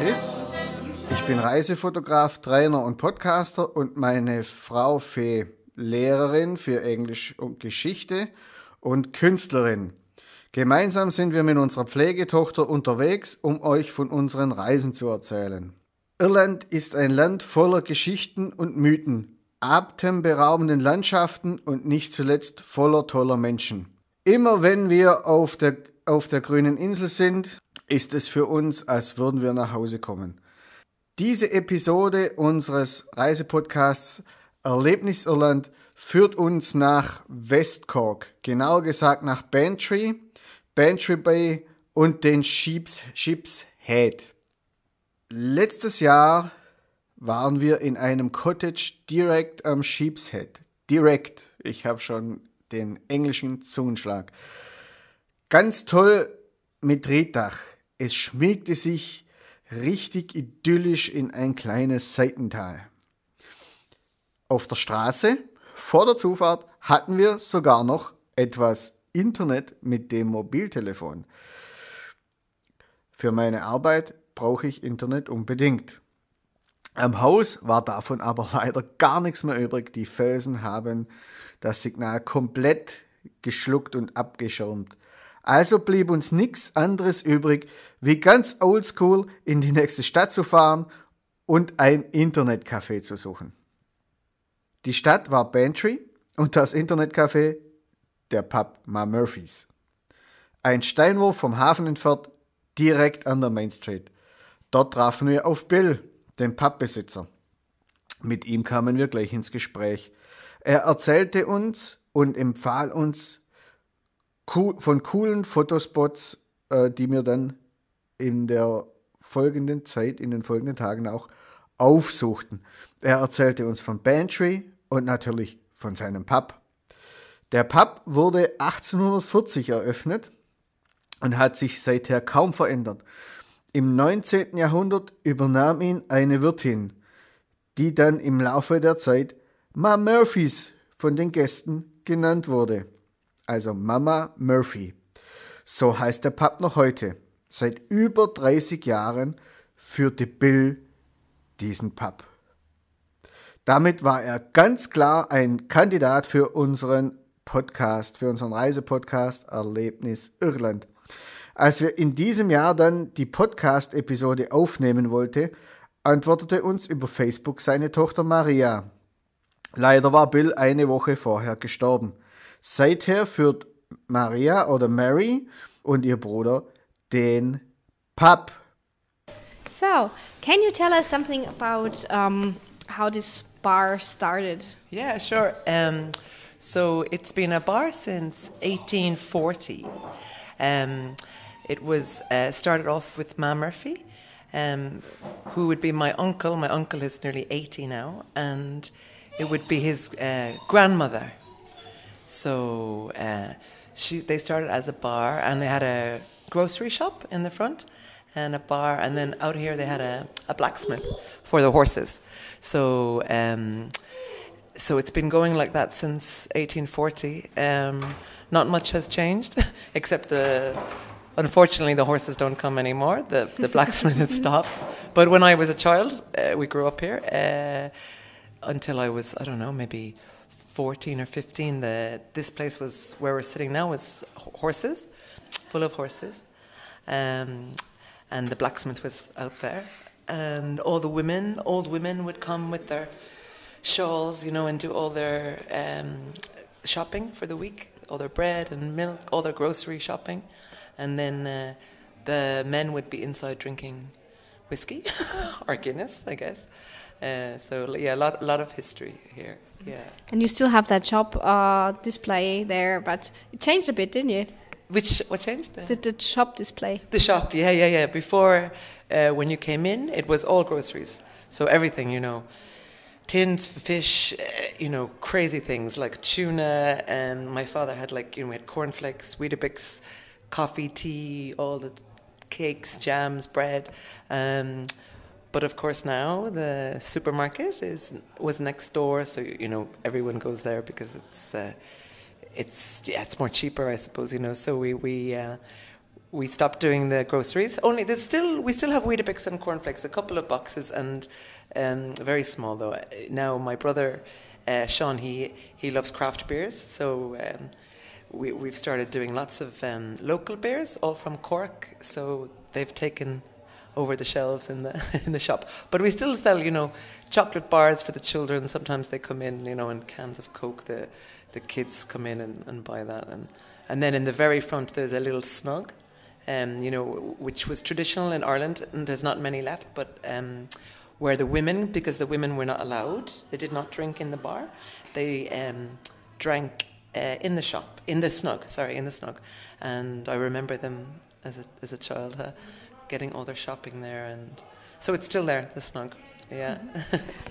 Chris. Ich bin Reisefotograf, Trainer und Podcaster und meine Frau Fee, Lehrerin für Englisch und Geschichte und Künstlerin. Gemeinsam sind wir mit unserer Pflegetochter unterwegs, um euch von unseren Reisen zu erzählen. Irland ist ein Land voller Geschichten und Mythen, atemberaubenden Landschaften und nicht zuletzt voller toller Menschen. Immer wenn wir auf der grünen Insel sind, ist es für uns, als würden wir nach Hause kommen. Diese Episode unseres Reise Podcasts Erlebnis Irland führt uns nach West Cork, genauer gesagt nach Bantry, Bantry Bay und den Sheep's Head. Letztes Jahr waren wir in einem Cottage direkt am Sheep's Head. Direkt, ich habe schon den englischen Zungenschlag. Ganz toll mit Reetdach. Es schmiegte sich richtig idyllisch in ein kleines Seitental. Auf der Straße, vor der Zufahrt, hatten wir sogar noch etwas Internet mit dem Mobiltelefon. Für meine Arbeit brauche ich Internet unbedingt. Am Haus war davon aber leider gar nichts mehr übrig. Die Felsen haben das Signal komplett geschluckt und abgeschirmt. Also blieb uns nichts anderes übrig, wie ganz oldschool in die nächste Stadt zu fahren und ein Internetcafé zu suchen. Die Stadt war Bantry und das Internetcafé der Pub Murphys. Ein Steinwurf vom Hafen entfernt, direkt an der Main Street. Dort trafen wir auf Bill, den Pubbesitzer. Mit ihm kamen wir gleich ins Gespräch. Er erzählte uns und empfahl uns von coolen Fotospots, die wir dann in der folgenden Zeit, in den folgenden Tagen auch aufsuchten. Er erzählte uns von Bantry und natürlich von seinem Pub. Der Pub wurde 1840 eröffnet und hat sich seither kaum verändert. Im 19. Jahrhundert übernahm ihn eine Wirtin, die dann im Laufe der Zeit Murphys von den Gästen genannt wurde. Also Mama Murphy. So heißt der Pub noch heute. Seit über 30 Jahren führte Bill diesen Pub. Damit war er ganz klar ein Kandidat für unseren Podcast, für unseren Reisepodcast Erlebnis Irland. Als wir in diesem Jahr dann die Podcast-Episode aufnehmen wollten, antwortete uns über Facebook seine Tochter Maria. Leider war Bill eine Woche vorher gestorben. Seither führt Maria oder Mary und ihr Bruder den Pub. So, can you tell us something about how this bar started? Yeah, sure. So it's been a bar since 1840. It was started off with Ma Murphy, who would be my uncle. My uncle is nearly 80 now, and it would be his grandmother. So they started as a bar, and they had a grocery shop in the front and a bar, and then out here they had a blacksmith for the horses. So so it's been going like that since 1840. Not much has changed, except unfortunately the horses don't come anymore. The blacksmith has stopped. But when I was a child, we grew up here until I was, I don't know, maybe 14 or 15. This place was where we're sitting now was horses, full of horses, and the blacksmith was out there, and all the old women would come with their shawls, and do all their shopping for the week, all their bread and milk, all their grocery shopping, and then the men would be inside drinking whiskey or Guinness, I guess. So yeah, a lot of history here. Yeah. And you still have that shop display there, but it changed a bit, didn't it? What changed? The shop display. The shop, yeah. Before, when you came in, it was all groceries. So everything, tins, fish, crazy things like tuna. And my father had we had cornflakes, Weetabix, coffee, tea, all the cakes, jams, bread. But of course now the supermarket was next door, so everyone goes there because it's more cheaper, I suppose. So we stopped doing the groceries. Only we still have Weetabix and cornflakes, a couple of boxes, and very small though. Now my brother Sean, he loves craft beers, so we've started doing lots of local beers, all from Cork. So they've taken over the shelves in the shop. But we still sell, chocolate bars for the children. Sometimes they come in, in cans of Coke. The kids come in and buy that, and then in the very front there's a little snug. Which was traditional in Ireland, and there's not many left, but where the women, because the women were not allowed, they did not drink in the bar, they drank in the shop, in the snug, and I remember them as a child getting all their shopping there, and so it's still there, the snug, yeah.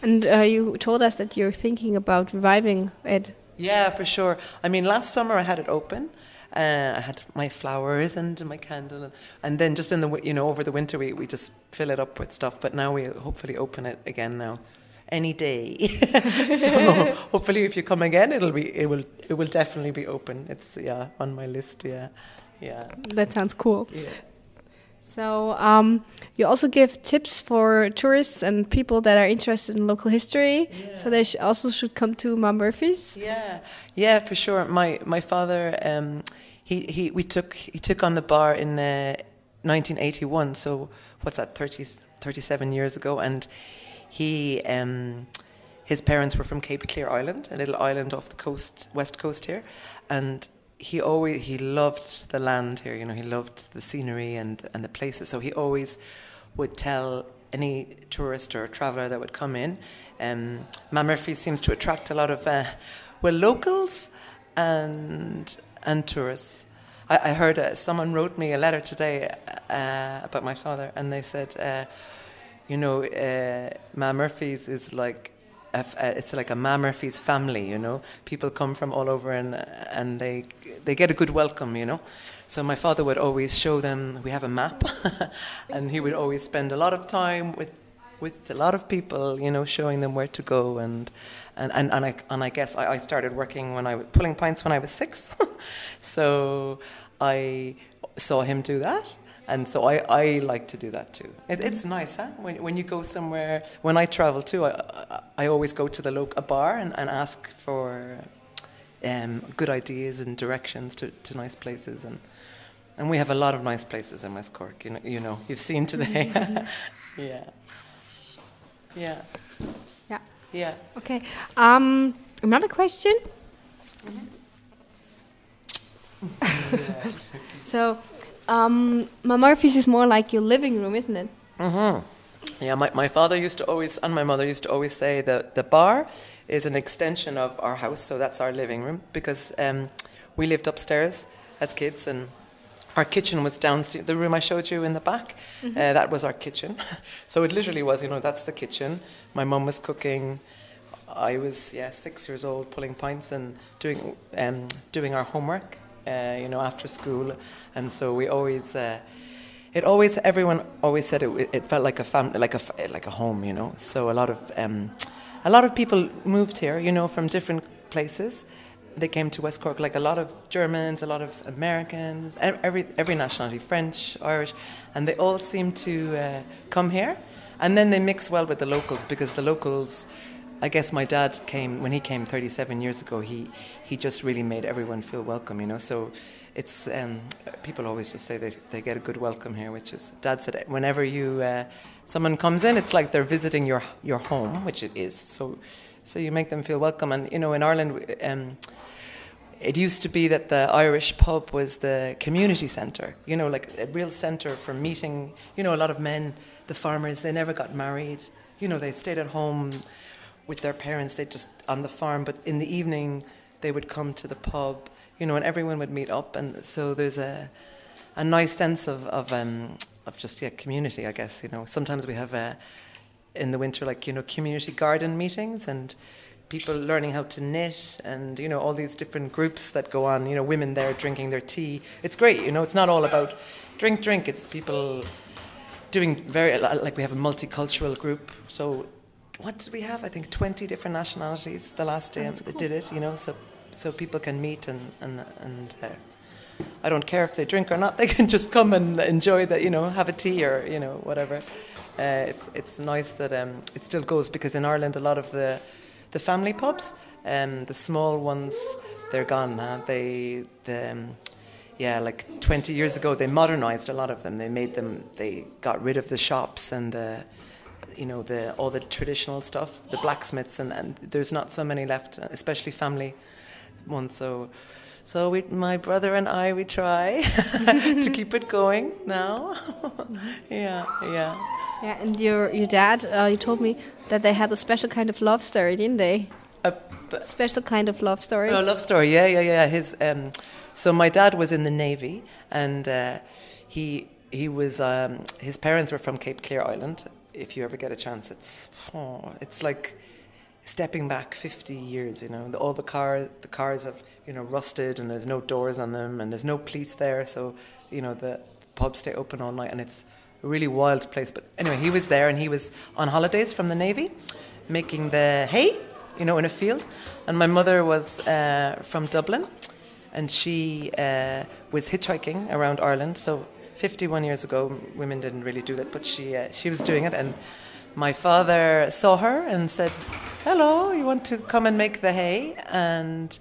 And you told us that you're thinking about reviving it. Yeah, for sure. I mean, last summer I had it open. I had my flowers and my candle, and then just in the over the winter we just fill it up with stuff. But now we hopefully open it again now, any day. So hopefully, if you come again, it will definitely be open. It's on my list. Yeah. That sounds cool. Yeah. So you also give tips for tourists and people that are interested in local history. Yeah. So they also should come to Mum Murphy's. Yeah, for sure. My father, he took on the bar in 1981. So what's that? 37 years ago, and he his parents were from Cape Clear Island, a little island off the coast, west coast here, and he loved the land here, he loved the scenery and the places. So he always would tell any tourist or traveller that would come in, Mum Murphy seems to attract a lot of locals and tourists. I heard someone wrote me a letter today about my father, and they said, Mum Murphy's is like it's like a Mum Murphy's family, People come from all over and they get a good welcome, So my father would always show them. We have a map, and he would always spend a lot of time with a lot of people, showing them where to go. And I guess I started working when I was pulling pints when I was 6, so I saw him do that. And so I like to do that too. It's nice, huh? When you go somewhere. When I travel too, I always go to a bar and ask for good ideas and directions to nice places. And we have a lot of nice places in West Cork. You've seen today. Yeah. Okay. Another question. So. Mum Murphy's is more like your living room, isn't it? Mm-hmm. Yeah, my father used to always, and my mother used to always say that the bar is an extension of our house, so that's our living room, because we lived upstairs as kids, and our kitchen was downstairs. The room I showed you in the back, that was our kitchen. So it literally was, that's the kitchen. My mum was cooking. I was 6 years old, pulling pints and doing our homework. After school, and so we always, everyone always said it felt like a family, like a home, So a lot of people moved here, from different places. They came to West Cork, like a lot of Germans, a lot of Americans, every nationality, French, Irish, and they all seem to come here, and then they mix well with the locals, because the locals. I guess my dad when he came 37 years ago, he just really made everyone feel welcome, So it's, people always just say they get a good welcome here, which is, Dad said, whenever someone comes in, it's like they're visiting your home, which it is. So you make them feel welcome. And, in Ireland, it used to be that the Irish pub was the community centre, like a real centre for meeting, a lot of men, the farmers, they never got married, they stayed at home with their parents, they just on the farm, but in the evening they would come to the pub, and everyone would meet up, and so there's a nice sense of just community, I guess. Sometimes we have in the winter, like community garden meetings, and people learning how to knit, and all these different groups that go on. Women there drinking their tea. It's great. It's not all about drink. It's people doing we have a multicultural group, so. What did we have? I think 20 different nationalities the last day that did it, so people can meet and I don't care if they drink or not. They can just come and enjoy that, have a tea or, whatever. It's nice that it still goes, because in Ireland a lot of the family pubs, the small ones, they're gone now. Like 20 years ago, they modernised a lot of them. They got rid of the shops and all the traditional stuff, the blacksmiths, and there's not so many left, especially family ones. So my brother and we try to keep it going now. Yeah. Yeah, and your dad, you told me that they had a special kind of love story, didn't they? Special kind of love story. Oh, love story, yeah. So my dad was in the Navy, and he was his parents were from Cape Clear Island. If you ever get a chance, it's like stepping back 50 years. All the cars have rusted, and there's no doors on them, and there's no police there. So the pubs stay open all night, and it's a really wild place. But anyway, he was there, and he was on holidays from the Navy, making the hay, in a field. And my mother was from Dublin, and she was hitchhiking around Ireland. So 51 years ago, women didn't really do that, but she was doing it. And my father saw her and said, "Hello, you want to come and make the hay?" And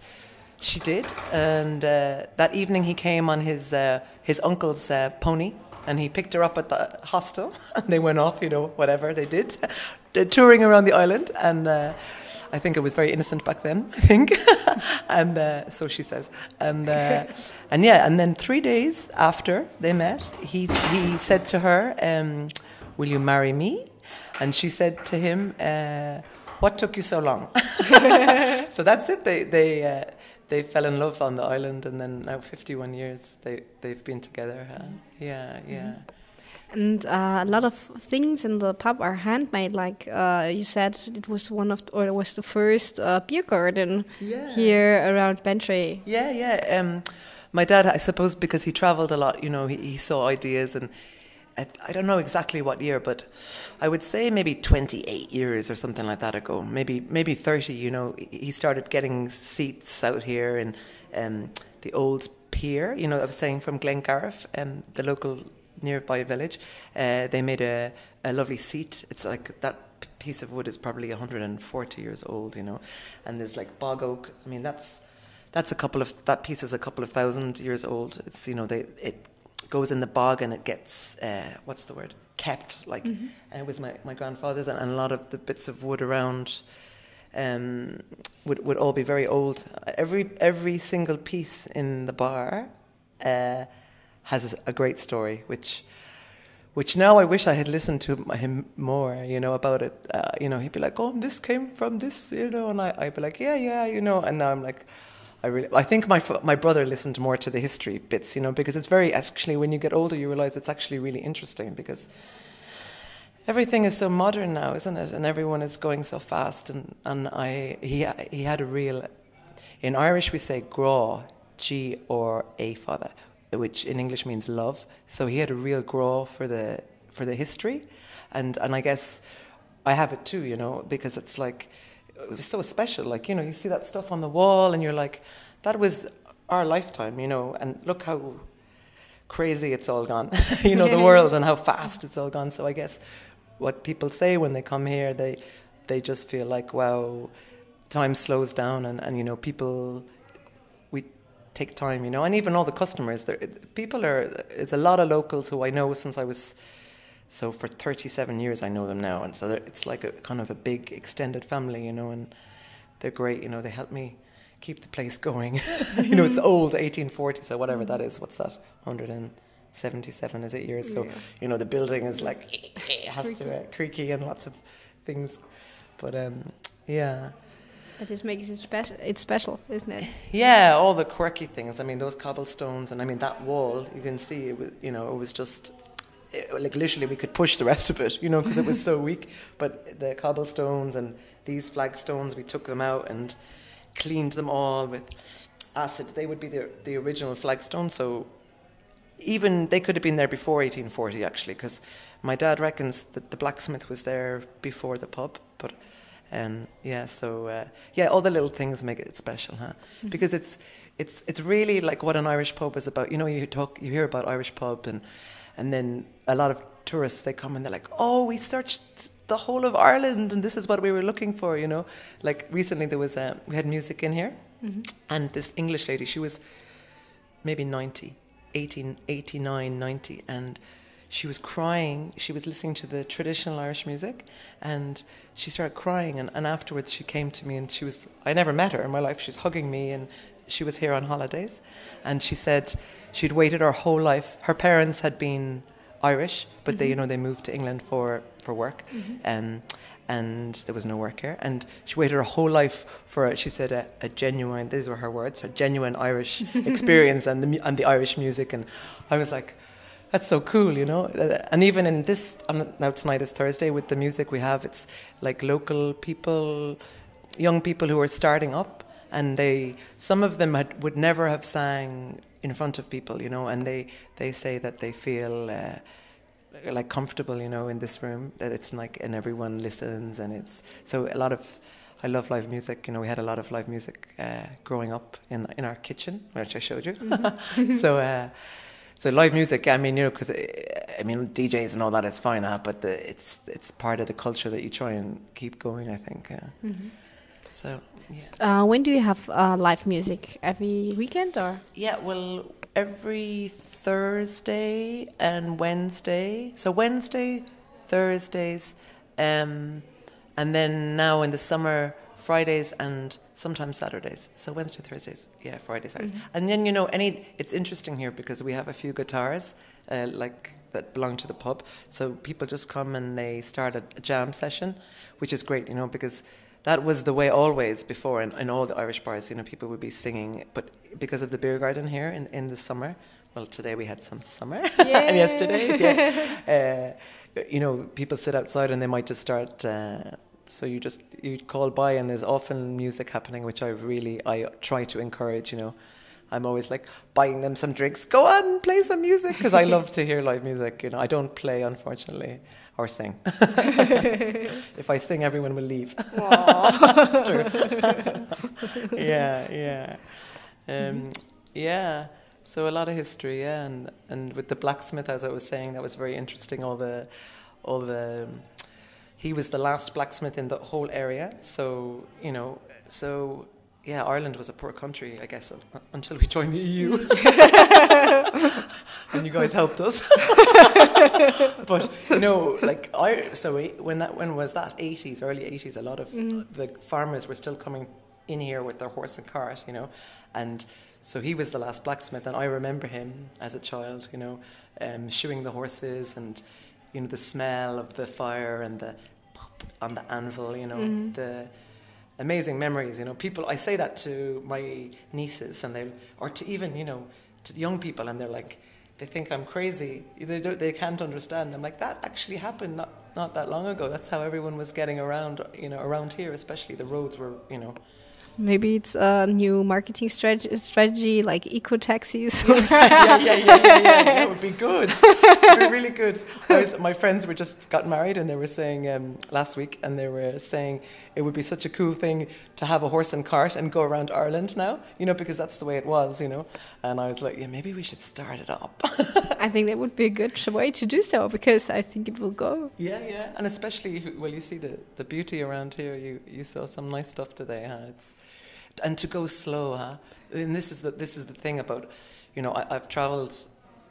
she did. And that evening he came on his uncle's pony, and he picked her up at the hostel, and they went off, whatever they did. They're touring around the island, and I think it was very innocent back then, I think. And so she says. And then 3 days after they met, he said to her, "Will you marry me?" And she said to him, "What took you so long?" So that's it. They fell in love on the island, and then now 51 years they've been together. Yeah. And a lot of things in the pub are handmade. Like you said, it was it was the first beer garden here around Bantry. Yeah. My dad, I suppose, because he travelled a lot, he saw ideas, and I don't know exactly what year, but I would say maybe 28 years or something like that ago, maybe 30. He started getting seats out here in the old pier. I was saying, from Glengarriff, the local nearby village. They made a lovely seat. It's like that piece of wood is probably 140 years old, and there's like bog oak. I mean, that piece is a couple of thousand years old. It's it goes in the bog, and it gets kept, like. And it was my grandfather's, and a lot of the bits of wood around would all be very old. Every single piece in the bar has a great story, which now I wish I had listened to him more, about it. He'd be like, "Oh, this came from this," and I'd be like, yeah, and now I'm like, I think my brother listened more to the history bits, because it's very, actually, when you get older, you realize it's actually really interesting, because everything is so modern now, isn't it? And everyone is going so fast, and he had a real, in Irish we say grá, G-R-A, father, which in English means love. So he had a real grá for the history, and I guess I have it too, because it's like, it was so special. Like, you see that stuff on the wall, and you're like, that was our lifetime, and look how crazy it's all gone, the world, and how fast it's all gone. So I guess what people say when they come here, they just feel like, wow, time slows down, and people, we take time, and even all the customers, it's a lot of locals who I know since I was, so for 37 years I know them now, and so it's like a kind of a big extended family, and they're great, they help me keep the place going. It's old, 1840, so whatever that is, what's that, 177 is it years? So the building is like, it has to creaky and lots of things, but But this makes it special. It's special, isn't it? Yeah, all the quirky things. I mean, those cobblestones, and I mean that wall. You can see it was, it was just like literally we could push the rest of it, because it was so weak. But the cobblestones and these flagstones, we took them out and cleaned them all with acid. They would be the original flagstones. So even they could have been there before 1840, actually, because my dad reckons that the blacksmith was there before the pub, but. All the little things make it special, huh? Mm-hmm. Because it's really like what an Irish pub is about. You know, you hear about Irish pub, and then a lot of tourists, they come and they're like, oh, we searched the whole of Ireland and this is what we were looking for, you know. Like recently there was we had music in here, and this English lady, she was maybe 90, 89, 90, and she was crying. She was listening to the traditional Irish music and she started crying, and afterwards she came to me and I never met her in my life. She's hugging me, and she was here on holidays, and she said she'd waited her whole life. Her parents had been Irish, but they moved to England for work, and there was no work here, and she waited her whole life for, she said, a genuine, these were her words, a genuine Irish experience and the Irish music. And I was like, that's so cool, you know. And even in this, now tonight is Thursday, with the music we have, it's like local people, young people who are starting up, and some of them would never have sang in front of people, you know, and they say that they feel like comfortable, you know, in this room, that it's like, and everyone listens, and it's so I love live music. You know, we had a lot of live music growing up in our kitchen, which I showed you. So live music, I mean, you know, because DJs and all that is fine, but it's part of the culture that you try and keep going, I think. So, yeah. When do you have live music? Every weekend or? Yeah, well, every Thursday and Wednesday. So Wednesday, Thursdays, and then now in the summer, Fridays and sometimes Saturdays. So Wednesday, Thursdays, yeah, Fridays, Saturdays. And then, you know, it's interesting here because we have a few guitars, like that belong to the pub. So people just come and they start a jam session, which is great, you know, because that was the way always before in all the Irish bars, you know, people would be singing. But because of the beer garden here in the summer, well, today we had some summer, and yesterday, you know, people sit outside and they might just start, so you'd call by and there's often music happening, which I try to encourage, you know. I'm always like buying them some drinks, go on, play some music, because I love to hear live music, you know. I don't play, unfortunately, or sing. If I sing, everyone will leave. That's true. Yeah. Yeah. So a lot of history, yeah, and with the blacksmith, as I was saying, that was very interesting. All the he was the last blacksmith in the whole area. So, you know, yeah, Ireland was a poor country, I guess, until we joined the EU. And you guys helped us. But, you know, like, when was that? 80s, early 80s, a lot of the farmers were still coming in here with their horse and cart, you know, and so he was the last blacksmith, and I remember him as a child, you know, shoeing the horses, and, you know, the smell of the fire and the pop on the anvil, you know, the amazing memories, you know. I say that to my nieces, and or to even, you know, to young people, and they're like, they think I'm crazy. They can't understand. I'm like, that actually happened not that long ago. That's how everyone was getting around, you know, around here, especially the roads were, you know. Maybe it's a new marketing strategy like eco-taxis. Yeah, that would be good. It would be really good. My friends got married, and they were saying last week, and they were saying it would be such a cool thing to have a horse and cart and go around Ireland now, you know, because that's the way it was, you know. And I was like, yeah, maybe we should start it up. I think that would be a good way to do so, because I think it will go. Yeah. And especially, well, you see the beauty around here. You saw some nice stuff today, huh? And to go slow, huh? And this is the thing about, you know, I've travelled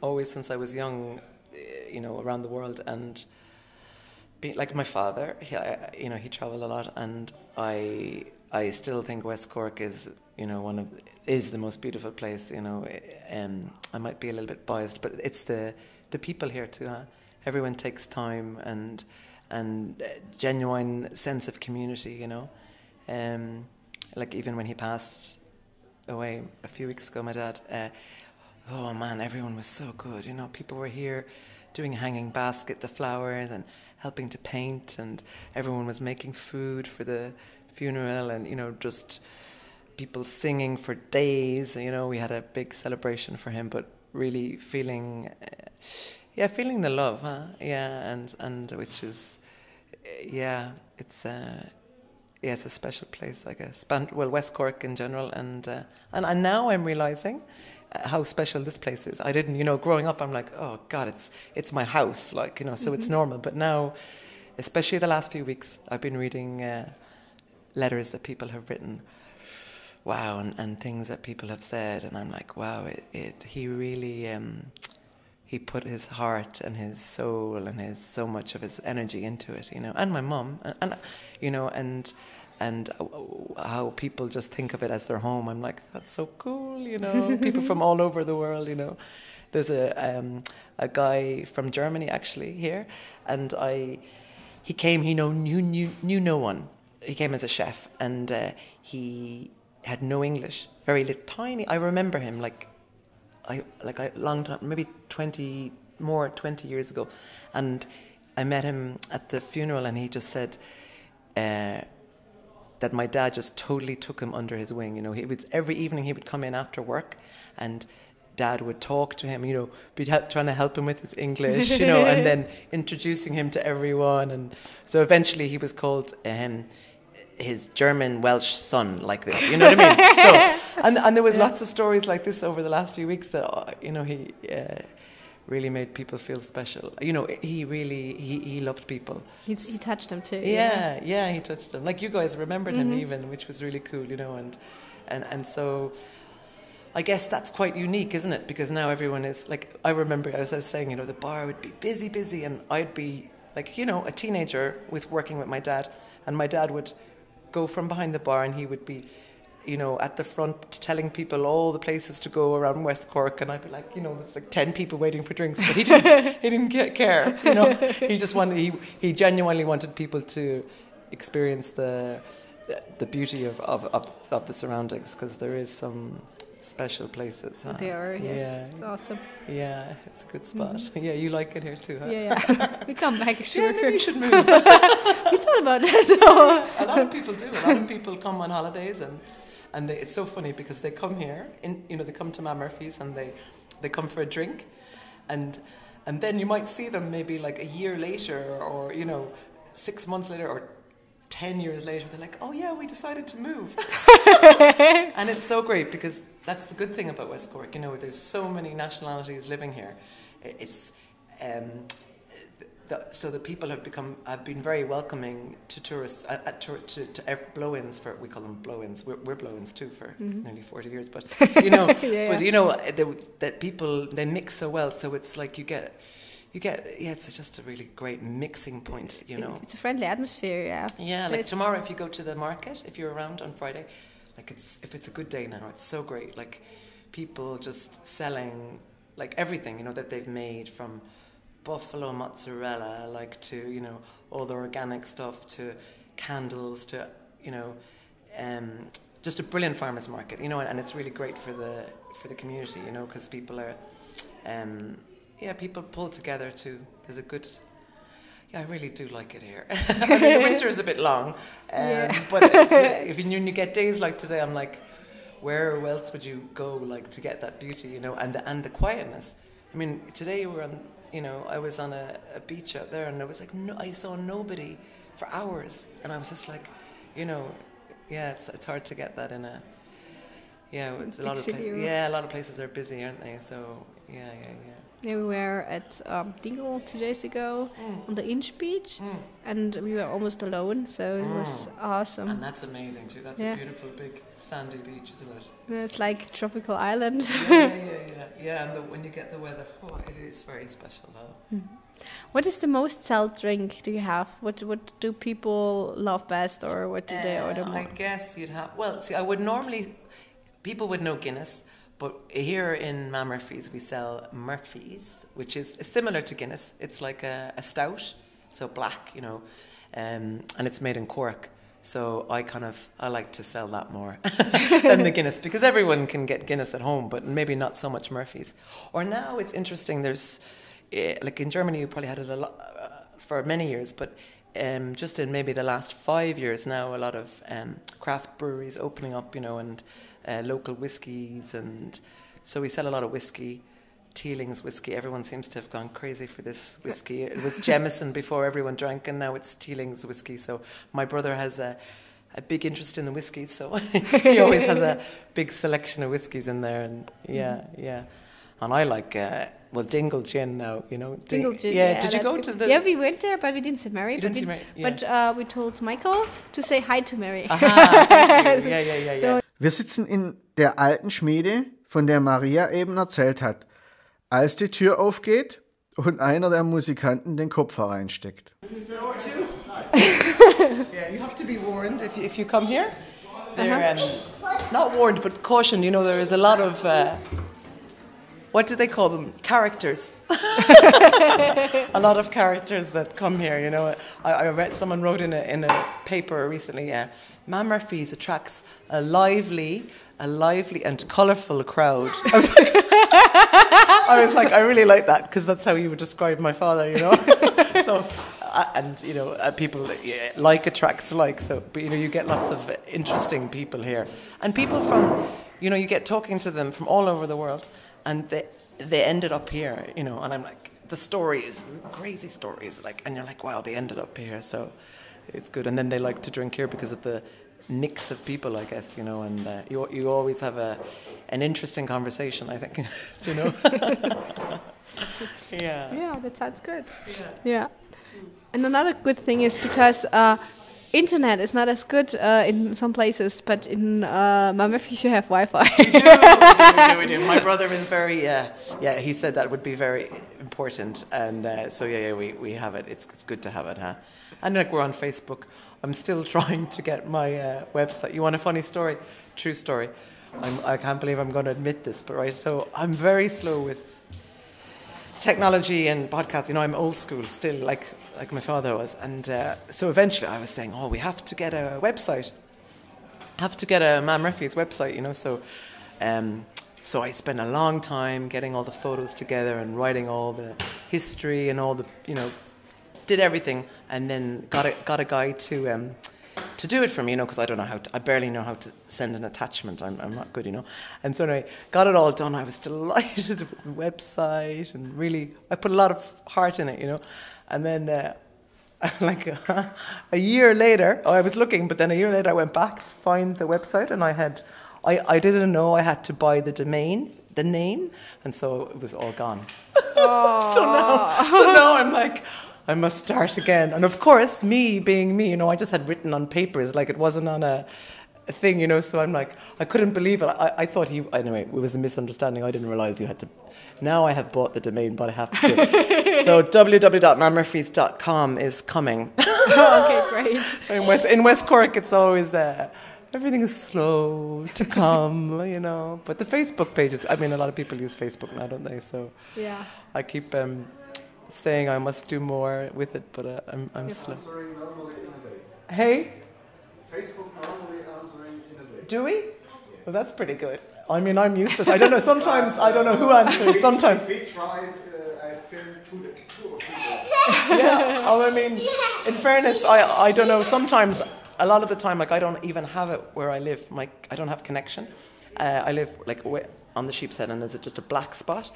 always since I was young, you know, around the world, and like my father, he travelled a lot, and I still think West Cork is, you know, is the most beautiful place, you know. I might be a little bit biased, but it's the people here too, huh? Everyone takes time and genuine sense of community, you know. Like even when he passed away a few weeks ago, my dad, oh man, everyone was so good. You know, people were here doing a hanging basket, the flowers, and helping to paint, and everyone was making food for the funeral, and, you know, just people singing for days. You know, we had a big celebration for him, but really feeling the love, huh? Yeah, and which is, yeah, yeah, it's a special place, I guess. Well, West Cork in general, and now I'm realizing how special this place is. I didn't, growing up, I'm like, oh God, it's my house, like, so it's normal. But now, especially the last few weeks, I've been reading letters that people have written. Wow, and things that people have said, and I'm like, wow, he really, he put his heart and his soul and so much of his energy into it, and my mum, and how people just think of it as their home. I'm like, that's so cool, people from all over the world, There's a guy from Germany actually here, and he came, he knew no one. He came as a chef, and he had no English, very little, tiny. I remember him like a long time, maybe 20 years ago, and I met him at the funeral, and he just said that my dad just totally took him under his wing. He would, every evening he would come in after work, and Dad would talk to him, be trying to help him with his English, and then introducing him to everyone, and so eventually he was called his German Welsh son, like this, you know what I mean? So, and there was lots of stories like this over the last few weeks that he really made people feel special. He really he loved people. He touched them too. Yeah, he touched them. Like you guys remembered him even, which was really cool, and so I guess that's quite unique, isn't it? Because now everyone is like, I remember as I was saying, the bar would be busy, and I'd be like, a teenager working with my dad, and my dad would go from behind the bar, and he would be, at the front telling people all the places to go around West Cork, and I'd be like, there's like 10 people waiting for drinks, but he didn't care, he just wanted, he genuinely wanted people to experience the beauty of the surroundings, because there is some special places. Huh? They are, yes. Yeah. It's awesome. Yeah, it's a good spot. Yeah, you like it here too, huh? Yeah. We come back, sure. Yeah, maybe you should move. We thought about that. So. A lot of people do. A lot of people come on holidays, and it's so funny because they come here, they come to Ma Murphy's, and they come for a drink, and then you might see them maybe like a year later, or 6 months later, or 10 years later, they're like, oh yeah, we decided to move. And it's so great, because that's the good thing about West Cork. There's so many nationalities living here. It's so the people have been very welcoming to tourists, to blow-ins, we call them blow-ins. We're blow-ins too for nearly 40 years, but that people, they mix so well. So it's like you get it's just a really great mixing point, It's a friendly atmosphere, yeah. Yeah, like tomorrow, if you go to the market, if you're around on Friday, like if it's a good day now, it's so great. Like people just selling like everything, that they've made, from buffalo mozzarella, like to, all the organic stuff, to candles, to, just a brilliant farmers market, and it's really great for the community, because people are, people pull together too. There's a good, I really do like it here. I mean, the winter is a bit long, but if you get days like today, I'm like, where else would you go, like, to get that beauty, and the quietness. I mean, today we were on, I was on a beach out there, and I was like, I saw nobody for hours, and I was just like, it's hard to get that in a, it's a lot of a lot of places are busy, aren't they? So yeah. Yeah, we were at Dingle 2 days ago on the Inch beach, and we were almost alone, so it was awesome. And that's amazing too. That's a beautiful big sandy beach, isn't it? It's like tropical island. Yeah, and when you get the weather, it is very special. What is the most sold drink do you have? What do people love best, or what do they order more? I guess you'd have, I would normally, people would know Guinness. But here in Ma Murphy's, we sell Murphy's, which is similar to Guinness. It's like a stout, so black, and it's made in Cork. So I like to sell that more than the Guinness, because everyone can get Guinness at home, but maybe not so much Murphy's. Or now it's interesting. There's like in Germany, you probably had it a lot for many years, but just in maybe the last 5 years now, a lot of craft breweries opening up, and local whiskies, and so we sell a lot of whiskey, Teeling's whiskey. Everyone seems to have gone crazy for this whiskey. It was Jameson before everyone drank, and now it's Teeling's whiskey. So my brother has a big interest in the whiskies, so he always has a big selection of whiskies in there, and yeah. And I like Dingle Gin now, you know. Dingle Gin, yeah. Did you go to the? Yeah, we went there, but we didn't see Mary. But we told Michael to say hi to Mary. Yeah. Wir sitzen in der alten Schmiede, von der Maria eben erzählt hat, als die Tür aufgeht und einer der Musikanten den Kopf hereinsteckt. Yeah, you have to be warned if you come here. They're not warned, but cautioned. You know, there is a lot of what do they call them? Characters. A lot of characters that come here. You know, I read someone wrote in a paper recently. Ma Murphy's attracts a lively and colourful crowd. I was like, I really like that because that's how you would describe my father. You know, so. And you know, people like attracts like, so but you know, you get lots of interesting people here, and people from, you know, you get talking to them from all over the world, and they ended up here, you know, and I'm like, the stories, crazy stories, like, and you're like, wow, they ended up here, so it's good. And then they like to drink here because of the mix of people, I guess, you know, and you always have an interesting conversation, I think. Do you know? Yeah, that sounds good. Yeah. And another good thing is because internet is not as good in some places, but in Murphy's you have Wi-Fi. We do. My brother is very, he said that would be very important, and so we have it. It's good to have it, huh? And like we're on Facebook. I'm still trying to get my website. You want a funny story? True story. I can't believe I'm going to admit this, but right, so I'm very slow with technology and podcasts. You know, I'm old school still, like my father was, and so eventually I was saying, we have to get a website, have to get a Man Murphy's website, you know. So so I spent a long time getting all the photos together and writing all the history and all the, you know, did everything, and then got a guy to do it for me, you know, because I barely know how to send an attachment. I'm not good, you know. And so anyway, got it all done. I was delighted with the website, and really, I put a lot of heart in it, you know. And then, like a year later, I was looking, but then a year later I went back to find the website, and I didn't know I had to buy the domain, the name, and so it was all gone. So now I'm like, I must start again. And of course, me being me, you know, I just had written on papers, like it wasn't on a thing, you know, so I'm like, I couldn't believe it. I thought anyway, it was a misunderstanding. I didn't realise you had to. Now I have bought the domain, but I have to. So www.mamurphys.com is coming. Okay, great. In West Cork, it's always, everything is slow to come, you know. But the Facebook pages, I mean, a lot of people use Facebook now, don't they? So yeah, I keep saying I must do more with it, but I'm slow. Answering normally in a day. Hey? Facebook normally answering in a day. Do we? Well, that's pretty good. I mean, I'm useless. I don't know. Sometimes I don't know who answers. Sometimes. We tried, I filmed two or three days. Yeah. Oh, I mean, in fairness, I don't know. Sometimes, a lot of the time, like I don't even have it where I live. I don't have connection. I live like on the Sheep's Head, and there's just a black spot.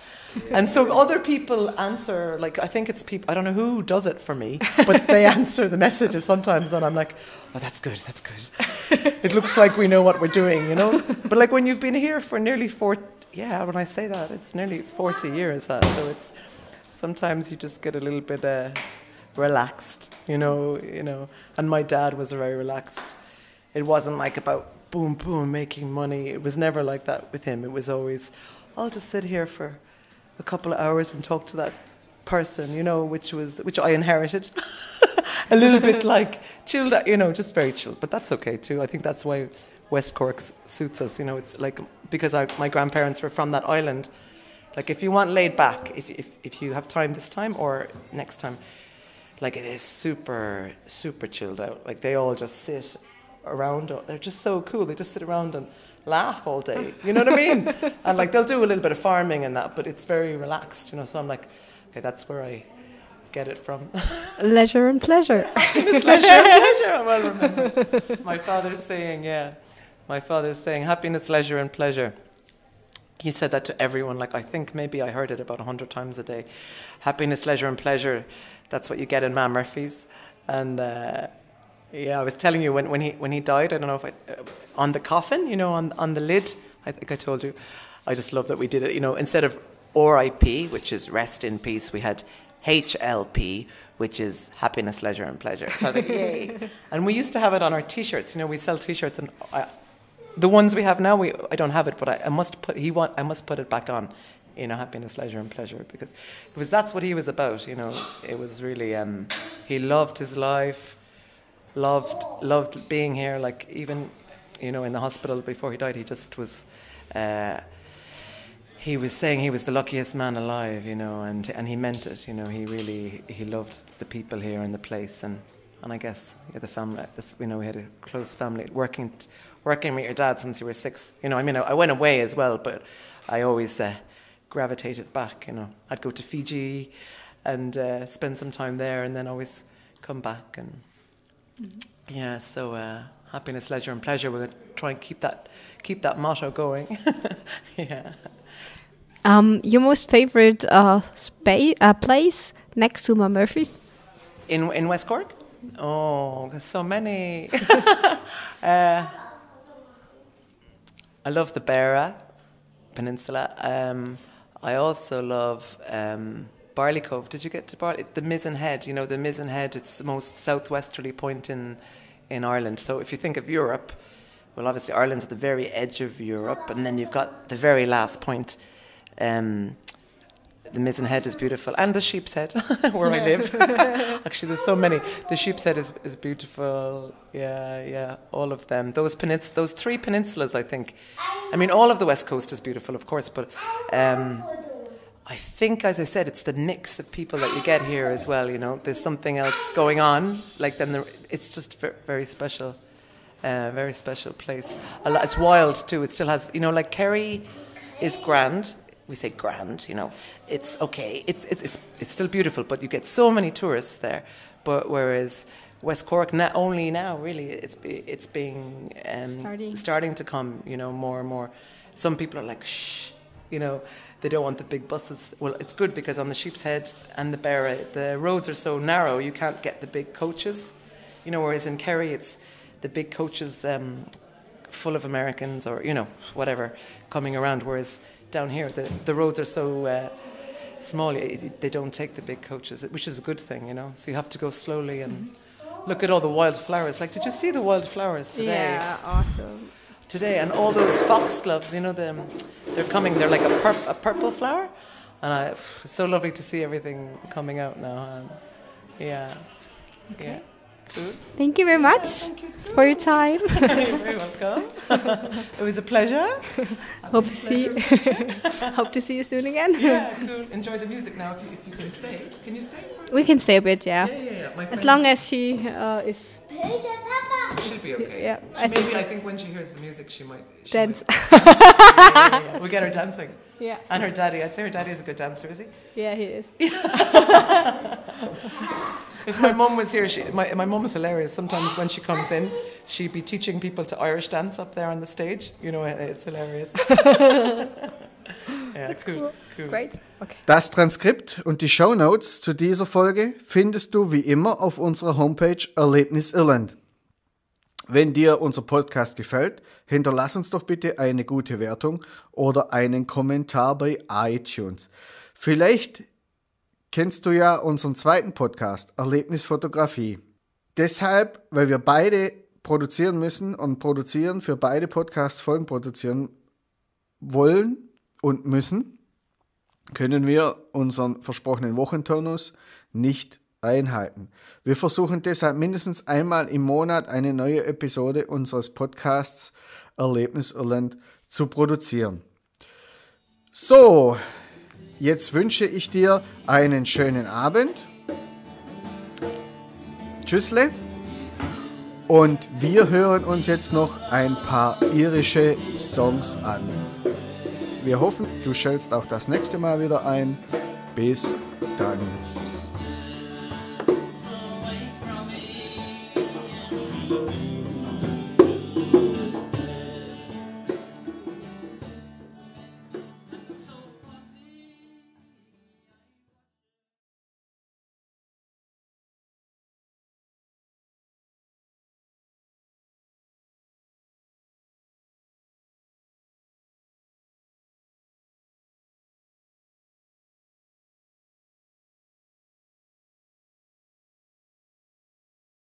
And so other people answer, like I think it's people, I don't know who does it for me, but they answer the messages sometimes, and I'm like, oh, that's good. It looks like we know what we're doing, you know. But like when you've been here for nearly 40, when I say that, it's nearly 40 years, so it's sometimes you just get a little bit relaxed, you know. And my dad was very relaxed. It wasn't like about boom, boom, making money. It was never like that with him. It was always, I'll just sit here for a couple of hours and talk to that person, you know, which I inherited. A little bit like chilled, you know, just very chilled. But that's okay too. I think that's why West Cork suits us, you know. It's like, because my grandparents were from that island. Like if you want laid back, if you have time this time or next time, like it is super, super chilled out. Like they all just sit around, they're just so cool. They just sit around and laugh all day, you know what I mean? And like they'll do a little bit of farming and that, but it's very relaxed, you know. So I'm like, okay, that's where I get it from. Leisure and pleasure. It's leisure and pleasure. Well remembered. My father's saying happiness, leisure and pleasure. He said that to everyone. Like I think maybe I heard it about 100 times a day. Happiness, leisure and pleasure. That's what you get in Ma Murphy's. And Yeah, I was telling you when he died. I don't know if on the coffin, on the lid. I think I told you. I just love that we did it. Instead of R.I.P., which is rest in peace, we had HLP, which is happiness, leisure, and pleasure. So I was like, yay! And we used to have it on our T-shirts. We sell T-shirts, and the ones we have now, I don't have it, but I must put it back on. Happiness, leisure, and pleasure, because that's what he was about. It was really he loved his life, loved being here. Like even in the hospital before he died, he just was. He was saying he was the luckiest man alive, and he meant it. He loved the people here and the place, and I guess the family. We had a close family working with your dad since you were 6. I went away as well, but I always gravitated back. I'd go to Fiji and spend some time there, and then always come back. And so happiness, leisure, and pleasure. We're going to try and keep that motto going. Yeah. Your most favorite place next to Murphy's? In West Cork? Oh, there's so many. I love the Beara Peninsula. I also love Barley Cove. Did you get to Barley? The Mizzen Head. The Mizzen Head. It's the most southwesterly point in Ireland. So if you think of Europe, well, obviously Ireland's at the very edge of Europe, and then you've got the very last point. The Mizzen Head is beautiful, and the Sheep's Head, where I live. Actually, there's so many. The Sheep's Head is beautiful. Yeah, all of them. Those 3 peninsulas, I think. All of the West Coast is beautiful, of course, but I think, as I said, it's the mix of people that you get here as well. There's something else going on. It's just very special. Very special place. It's wild too. It still has, like Kerry is grand. We say grand, it's okay. It's still beautiful, but you get so many tourists there. But whereas West Cork, not only now, really, it's being starting to come, more and more. Some people are like, shh, they don't want the big buses. Well, it's good because on the Sheep's Head and the Beara, the roads are so narrow, you can't get the big coaches. Whereas in Kerry, it's the big coaches full of Americans or, whatever, coming around. Whereas down here, the roads are so small, they don't take the big coaches, which is a good thing, So you have to go slowly and look at all the wildflowers. Like, did you see the wildflowers today? Yeah, awesome. Today, and all those foxgloves, they're coming. They're like a purple flower, and it's so lovely to see everything coming out now. Yeah. Cool. Thank you very much for your time. You're very welcome. It was a pleasure. Hope to see you soon again. Yeah, cool. Enjoy the music now if you can stay. Can you stay? We can stay a bit, yeah. Yeah. As long as she is... She'll be okay. Yeah, I think when she hears the music, she might dance. Yeah. We'll get her dancing. Yeah. And her daddy. I'd say her daddy is a good dancer, is he? Yeah, he is. If my mum was here, my mum is hilarious. Sometimes when she comes in, she'd be teaching people to Irish dance up there on the stage. It's hilarious. Ja, cool. Great. Okay. Das Transkript und die Shownotes zu dieser Folge findest du wie immer auf unserer Homepage Erlebnis Irland. Wenn dir unser Podcast gefällt, hinterlass uns doch bitte eine gute Wertung oder einen Kommentar bei iTunes. Vielleicht kennst du ja unseren zweiten Podcast, Erlebnisfotografie. Deshalb, weil wir beide produzieren müssen und produzieren, für beide Podcasts Folgen produzieren wollen und müssen, können wir unseren versprochenen Wochenturnus nicht einhalten. Wir versuchen deshalb mindestens einmal im Monat eine neue Episode unseres Podcasts Erlebnis Irland zu produzieren. So, jetzt wünsche ich dir einen schönen Abend. Tschüssle. Und wir hören uns jetzt noch ein paar irische Songs an. Wir hoffen, du schaltest auch das nächste Mal wieder ein. Bis dann.